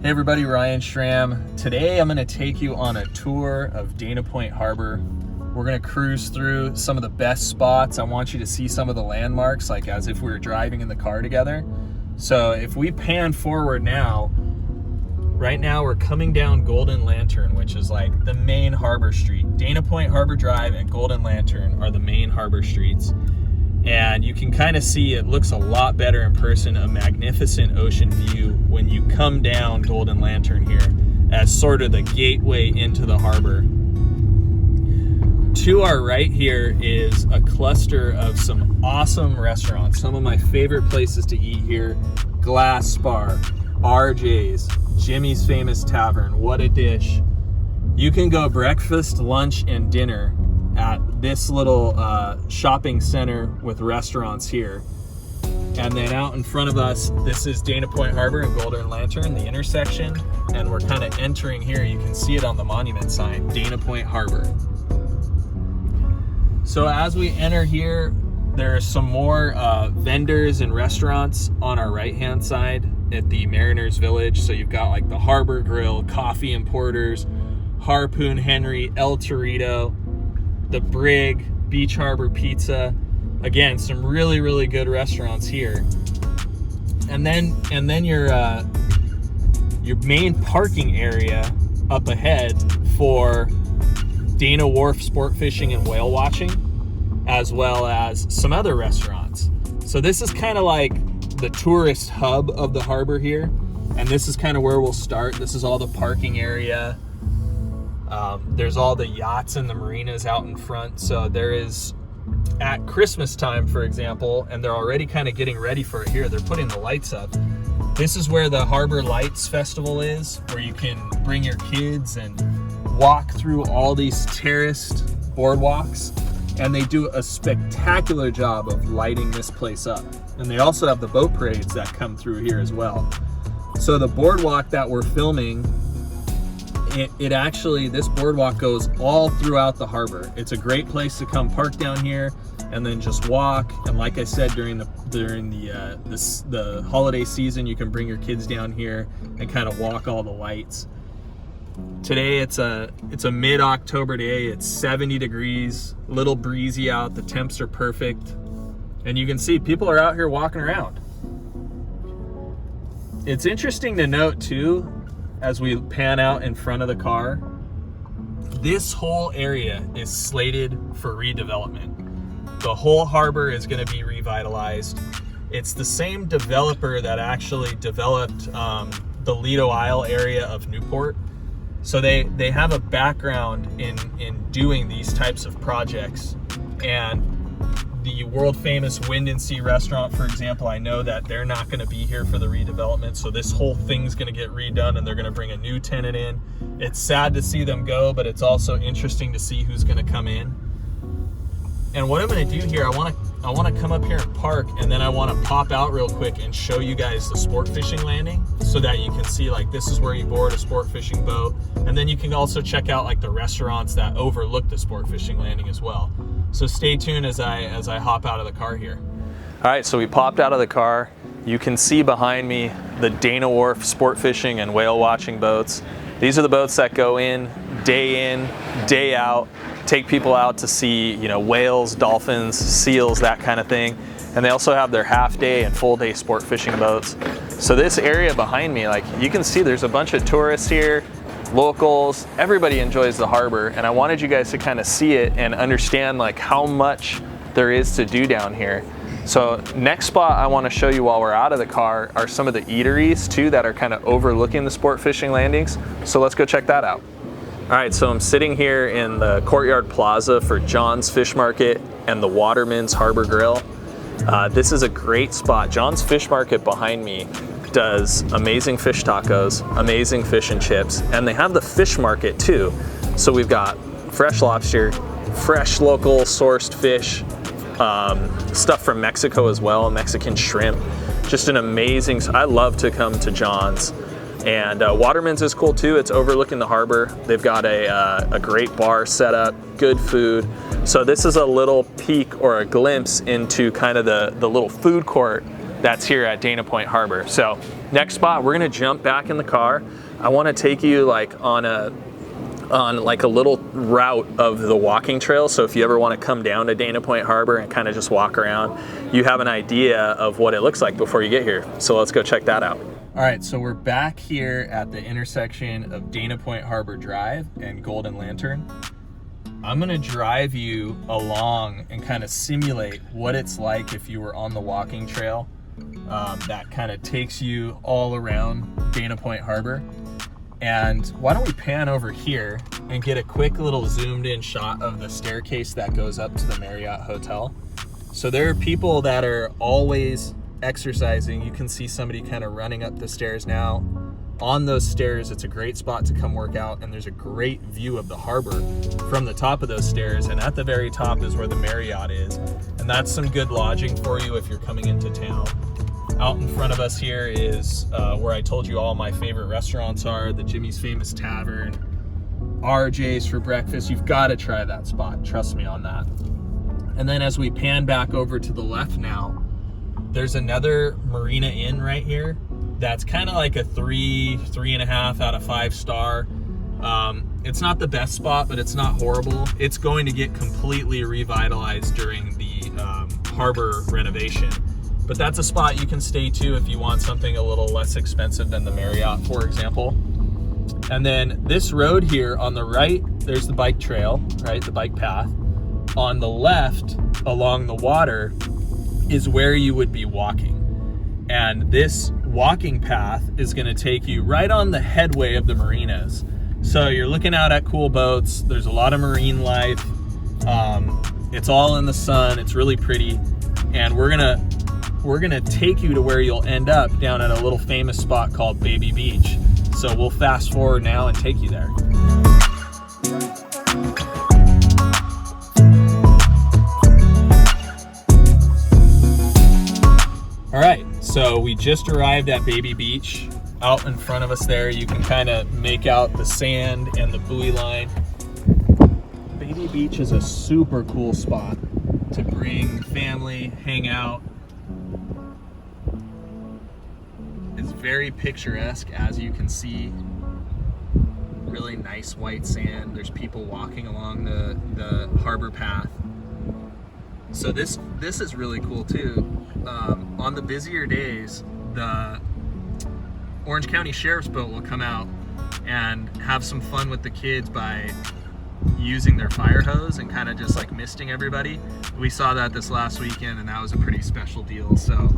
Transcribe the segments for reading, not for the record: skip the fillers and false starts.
Hey everybody, Ryan Schramm. Today I'm going to take you on a tour of Dana Point Harbor. We're going to cruise through some of the best spots. I want you to see some of the landmarks, like as if we were driving in the car together. So if we pan forward now, right now we're coming down Golden Lantern, which is like the main harbor street. Dana Point Harbor Drive and Golden Lantern are the main harbor streets. And you can kind of see it looks a lot better in person, a magnificent ocean view when you come down Golden Lantern here as sort of the gateway into the harbor. To our right here is a cluster of some awesome restaurants. Some of my favorite places to eat here: Glass Bar, RJ's, Jimmy's Famous Tavern, What a Dish. You can go breakfast, lunch, and dinner at this little shopping center with restaurants here. And then out in front of us, this is Dana Point Harbor and Golden Lantern, the intersection. And we're kind of entering here. You can see it on the monument sign, Dana Point Harbor. So as we enter here, there are some more vendors and restaurants on our right-hand side at the Mariners Village. So you've got like the Harbor Grill, Coffee and Porters, Harpoon Henry, El Torito, the Brig, Beach Harbor Pizza. Again, some really, really good restaurants here. And then your main parking area up ahead for Dana Wharf Sport Fishing and Whale Watching, as well as some other restaurants. So this is kind of like the tourist hub of the harbor here. And this is kind of where we'll start. This is all the parking area. There's all the yachts and the marinas out in front. So there is, at Christmas time, for example, and they're already kind of getting ready for it here. They're putting the lights up. This is where the Harbor Lights Festival is, where you can bring your kids and walk through all these terraced boardwalks. And they do a spectacular job of lighting this place up. And they also have the boat parades that come through here as well. So the boardwalk that we're filming, this boardwalk goes all throughout the harbor. It's a great place to come park down here and then just walk. And like I said, during the holiday season, you can bring your kids down here and kind of walk all the lights. Today it's a mid-October day. It's 70 degrees, a little breezy out. The temps are perfect. And you can see people are out here walking around. It's interesting to note too, as we pan out in front of the car, this whole area is slated for redevelopment. The whole harbor is going to be revitalized. It's the same developer that actually developed the Lido Isle area of Newport. So they have a background in doing these types of projects. And the world famous Wind and Sea restaurant, for example, I know that they're not going to be here for the redevelopment. So this whole thing's going to get redone and they're going to bring a new tenant in. It's sad to see them go, but it's also interesting to see who's going to come in. And what I'm going to do here, I want to come up here and park, and then I want to pop out real quick and show you guys the sport fishing landing so that you can see like this is where you board a sport fishing boat. And then you can also check out like the restaurants that overlook the sport fishing landing as well. So stay tuned as I hop out of the car here. All right, so we popped out of the car. You can see behind me the Dana Wharf sport fishing and whale watching boats. These are the boats that go in, day out, take people out to see, whales, dolphins, seals, that kind of thing. And they also have their half day and full day sport fishing boats. So this area behind me, like you can see there's a bunch of tourists here, locals, everybody enjoys the harbor. And I wanted you guys to kind of see it and understand like how much there is to do down here. So next spot I want to show you while we're out of the car are some of the eateries too that are kind of overlooking the sport fishing landings. So let's go check that out. All right, so I'm sitting here in the Courtyard Plaza for John's Fish Market and the Waterman's Harbor Grill. This is a great spot. John's Fish Market behind me does amazing fish tacos, amazing fish and chips, and they have the fish market too. So we've got fresh lobster, fresh local sourced fish, stuff from Mexico as well, Mexican shrimp. Just an amazing, I love to come to John's. And Waterman's is cool too. It's overlooking the harbor. They've got a great bar set up, good food. So this is a little peek or a glimpse into kind of the little food court that's here at Dana Point Harbor. So next spot, we're gonna jump back in the car. I wanna take you like on like a little route of the walking trail. So if you ever wanna come down to Dana Point Harbor and kind of just walk around, you have an idea of what it looks like before you get here. So let's go check that out. All right, so we're back here at the intersection of Dana Point Harbor Drive and Golden Lantern. I'm gonna drive you along and kind of simulate what it's like if you were on the walking trail that kind of takes you all around Dana Point Harbor. And why don't we pan over here and get a quick little zoomed in shot of the staircase that goes up to the Marriott Hotel. So there are people that are always exercising. You can see somebody kind of running up the stairs now. On those stairs, it's a great spot to come work out, and there's a great view of the harbor from the top of those stairs, and at the very top is where the Marriott is, and that's some good lodging for you if you're coming into town. Out in front of us here is where I told you all my favorite restaurants are, the Jimmy's Famous Tavern, RJ's for breakfast. You've got to try that spot, trust me on that. And then as we pan back over to the left now, there's another Marina Inn right here that's kind of like a 3.5 out of 5 star. It's not the best spot, but it's not horrible. It's going to get completely revitalized during the harbor renovation. But that's a spot you can stay to if you want something a little less expensive than the Marriott, for example. And then this road here on the right, there's the bike trail, right? The bike path. On the left, along the water, is where you would be walking. And this walking path is gonna take you right on the headway of the marinas. So you're looking out at cool boats. There's a lot of marine life. It's all in the sun. It's really pretty. And we're gonna take you to where you'll end up down at a little famous spot called Baby Beach. So we'll fast forward now and take you there. All right, so we just arrived at Baby Beach. Out in front of us there, you can kind of make out the sand and the buoy line. Baby Beach is a super cool spot to bring family, hang out. It's very picturesque, as you can see. Really nice white sand. There's people walking along the harbor path. So this is really cool too. On the busier days, the Orange County Sheriff's Boat will come out and have some fun with the kids by using their fire hose and kind of just like misting everybody. We saw that this last weekend, and that was a pretty special deal. So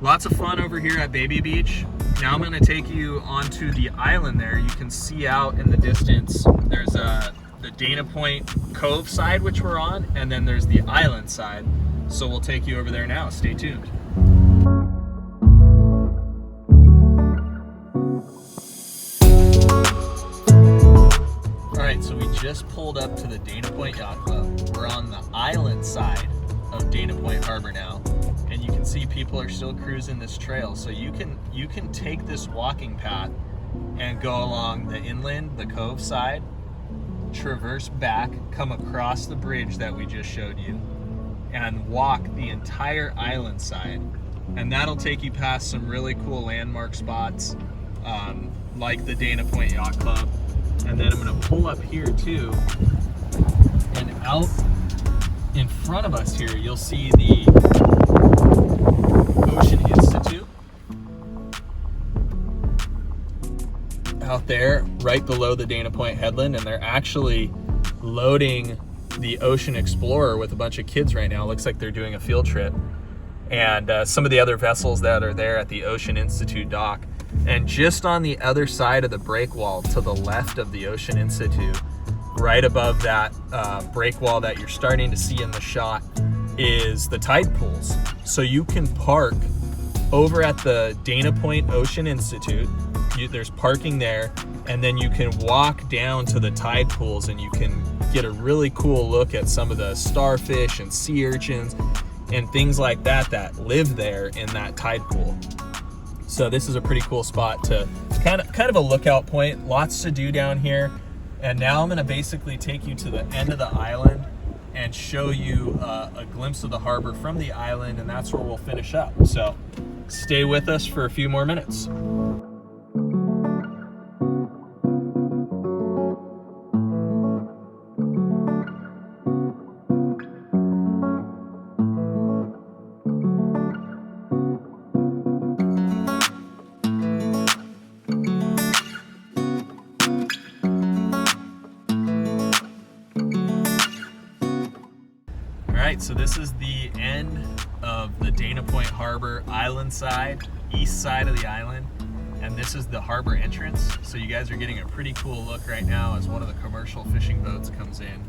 lots of fun over here at Baby Beach. Now I'm gonna take you onto the island there. You can see out in the distance, there's the Dana Point Cove side, which we're on, and then there's the island side. So we'll take you over there now. Stay tuned. All right, so we just pulled up to the Dana Point Yacht Club. We're on the island side of Dana Point Harbor now, and you can see people are still cruising this trail. So you can take this walking path and go along the inland, the cove side, traverse back, come across the bridge that we just showed you, and walk the entire island side. And that'll take you past some really cool landmark spots, like the Dana Point Yacht Club. And then I'm gonna pull up here too, and out in front of us here, you'll see the Ocean Institute. Out there, right below the Dana Point headland, and they're actually loading the Ocean Explorer with a bunch of kids right now. Looks like they're doing a field trip. And some of the other vessels that are there at the Ocean Institute dock. And just on the other side of the break wall to the left of the Ocean Institute, right above that break wall that you're starting to see in the shot, is the tide pools. So you can park over at the Dana Point Ocean Institute. There's parking there, and then you can walk down to the tide pools and you can get a really cool look at some of the starfish and sea urchins and things like that that live there in that tide pool. So this is a pretty cool spot to kind of a lookout point. Lots to do down here. And now I'm gonna basically take you to the end of the island and show you a glimpse of the harbor from the island, and that's where we'll finish up. So stay with us for a few more minutes. Alright, so this is the end of the Dana Point Harbor island side, east side of the island, and this is the harbor entrance. So you guys are getting a pretty cool look right now as one of the commercial fishing boats comes in.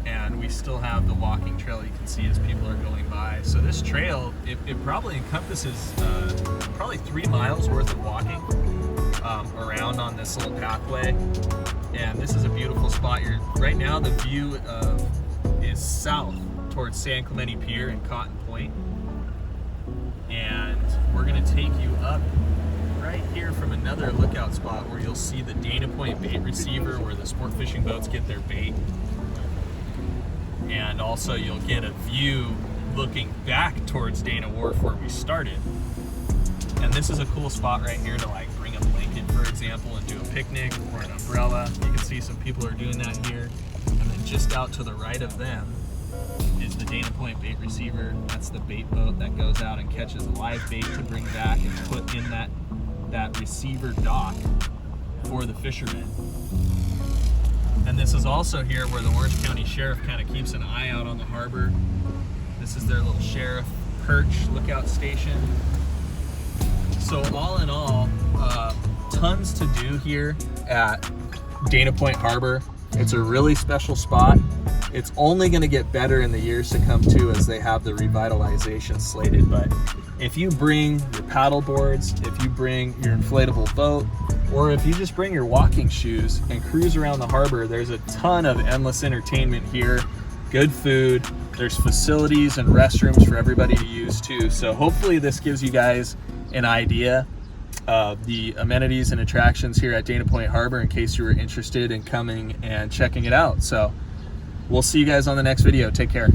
And we still have the walking trail you can see as people are going by. So this trail, it probably encompasses probably 3 miles worth of walking around on this little pathway. And this is a beautiful spot. Right now the view is south towards San Clemente Pier and Cotton Point, and we're going to take you up right here from another lookout spot where you'll see the Dana Point bait receiver where the sport fishing boats get their bait, and also you'll get a view looking back towards Dana Wharf where we started. And this is a cool spot right here to like bring a blanket, for example, and do a picnic, or an umbrella. You can see some people are doing that here. And then just out to the right of them is the Dana Point bait receiver. That's the bait boat that goes out and catches live bait to bring back and put in that receiver dock for the fishermen. And this is also here where the Orange County Sheriff kind of keeps an eye out on the harbor. This is their little sheriff perch lookout station. So all in all, tons to do here at Dana Point Harbor. It's a really special spot. It's only going to get better in the years to come too, as they have the revitalization slated. But if you bring your paddle boards, if you bring your inflatable boat, or if you just bring your walking shoes and cruise around the harbor, there's a ton of endless entertainment here, good food, there's facilities and restrooms for everybody to use too. So hopefully this gives you guys an idea of the amenities and attractions here at Dana Point Harbor in case you were interested in coming and checking it out. So we'll see you guys on the next video. Take care.